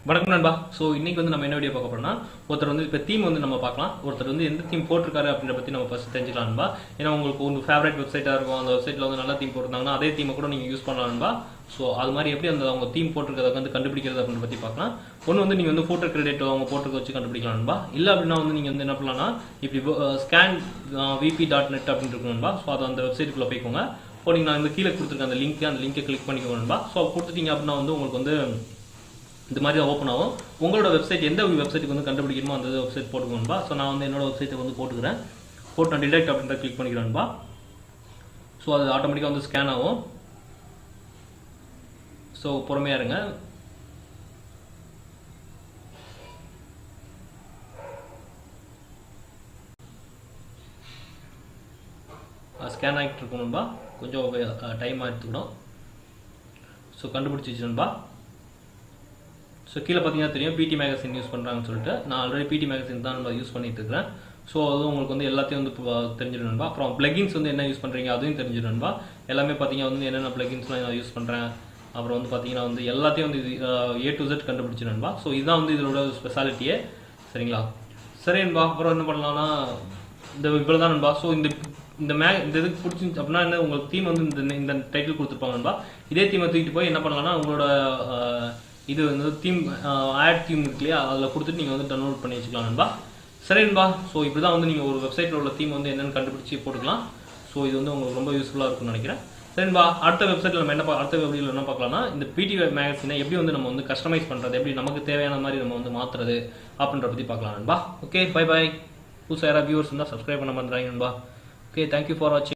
வணக்கம் நண்பா. ஸோ இன்னைக்கு வந்து நம்ம என்ன வீடியோ பார்க்க போறோம்னா, ஒருத்தர் வந்து இப்போ தீம் வந்து நம்ம பார்க்கலாம். ஒருத்தர் வந்து எந்த தீம் போட்டிருக்காரு அப்படின்ற பற்றி நம்ம ஃபர்ஸ்ட் தெரிஞ்சுக்கலாம் நண்பா. ஏன்னா உங்களுக்கு ஒரு ஃபேவரட் வெப்சைட்டாக இருக்கும், அந்த வெப்சைட்டில் வந்து நல்ல தீம் போட்டிருந்தாங்கன்னா அதே தீமை கூட நீங்கள் யூஸ் பண்ணலாம் நண்பா. ஸோ அது மாதிரி எப்படி அந்த அவங்க தீம் போட்டிருக்கிறத வந்து கண்டுபிடிக்கிறது அப்படின்ற பற்றி பார்க்கலாம். ஒன்று வந்து நீங்கள் வந்து ஃபோட்டோ கிரெடிட் அவங்க போட்டிருக்க வச்சு கண்டுபிடிக்கலாம் நண்பா. இல்லை அப்படின்னா வந்து நீங்கள் வந்து என்ன பண்ணலாம்னா, இப்படி ஸ்கேன் vp.net அப்படின்னு இருக்கும் நண்பா. ஸோ அது அந்த வெப்சைட்டுக்குள்ளே போய்க்கோங்க. போனீங்க நான் இந்த கீழே கொடுத்துருக்கேன் அந்த லிங்கை கிளிக் பண்ணிக்கோங்க நண்பா. ஸோ கொடுத்துட்டீங்க அப்படின்னா வந்து உங்களுக்கு வந்து இந்த மாதிரி ஓப்பன் ஆகும். உங்களோட வெப்சைட் எந்த வெப்சைட்டுக்கு வந்து கண்டுபிடிக்கணுமோ அந்த வெப்சைட் போட்டுக்கணும்பா. ஸோ நான் வந்து என்னோட வெப்சைட்டை வந்து போட்டுக்கிறேன். போட்டு நான் டிடெக்ட் அப்படின்ற கிளிக் பண்ணிக்கிறேன்பா. ஸோ அது ஆட்டோமேட்டிக்காக வந்து ஸ்கேன் ஆகும். ஸோ பொறுமையாக இருங்க. ஸ்கேன் ஆகிட்டு இருக்கணும்பா. கொஞ்சம் டைம் எடுத்துக்கணும். ஸோ கண்டுபிடிச்சிச்சுன்பா. ஸோ கீழே பார்த்தீங்கன்னா தெரியும் பிடி மேகசின் யூஸ் பண்ணுறாங்கன்னு சொல்லிட்டு. நான் ஆல்ரெடி பிடி மேகசின் தான் நம்ம யூஸ் பண்ணிட்டு இருக்கிறேன். ஸோ அதுவும் உங்களுக்கு வந்து எல்லாத்தையும் வந்து தெரிஞ்சிடணும்பா. அப்புறம் பிளகின்ஸ் வந்து என்ன யூஸ் பண்ணுறீங்க அதையும் தெரிஞ்சிடணும்பா. எல்லாமே பார்த்தீங்கன்னா வந்து என்னென்ன பிளகின்ஸ்லாம் நான் யூஸ் பண்ணுறேன், அப்புறம் வந்து பார்த்தீங்கன்னா வந்து எல்லாத்தையும் வந்து A to Z கண்டுபிடிச்சிடணும்பா. ஸோ இதுதான் வந்து இதோட ஸ்பெஷாலிட்டியே. சரிங்களா? சரின்பா. அப்புறம் என்ன பண்ணலாம்னா இந்த இவ்வளோ தான் நண்பா. ஸோ இந்த இதுக்கு பிடிச்சிருந்துச்சு அப்படின்னா என்ன, உங்களுக்கு தீம் வந்து இந்த டைட்டில் கொடுத்துருப்பாங்கன்பா. இதே தீமை தூக்கிட்டு போய் என்ன பண்ணலாம்னா உங்களோட இது வந்து தீம் ஆட் தீம் இருக்கு இல்லையா, அதில் கொடுத்துட்டு நீங்கள் வந்து டவுன்லோட் பண்ணி வச்சுக்கலாம் நண்பா. சரின்பா. ஸோ இப்படி தான் வந்து நீங்கள் ஒரு வெப்சைட்டில் உள்ள தீம் வந்து என்னென்னு கண்டுபிடிச்சி போட்டுக்கலாம். ஸோ இது வந்து உங்களுக்கு ரொம்ப யூஸ்ஃபுல்லாக இருக்கும்னு நினைக்கிறேன். சரின்பா. அடுத்த வெப்சைட்டில் நம்ம அடுத்த வீடியோவில் என்ன பார்க்கலாம்னா, இந்த பிடி மேகசினை எப்படி வந்து நம்ம வந்து கஸ்டமைஸ் பண்ணுறது, எப்படி நமக்கு தேவையான மாதிரி நம்ம வந்து மாற்றுறது அப்படின்ற பற்றி பார்க்கலாம் நண்பா. Okay, bye bye. புதுசாக யாராவது வியூவர்ஸ் இருந்தால் சப்ஸ்கிரைப் பண்ண பண்ணுறாங்க நண்பா. ஓகே, தேங்க்யூ ஃபார் வாட்சிங்.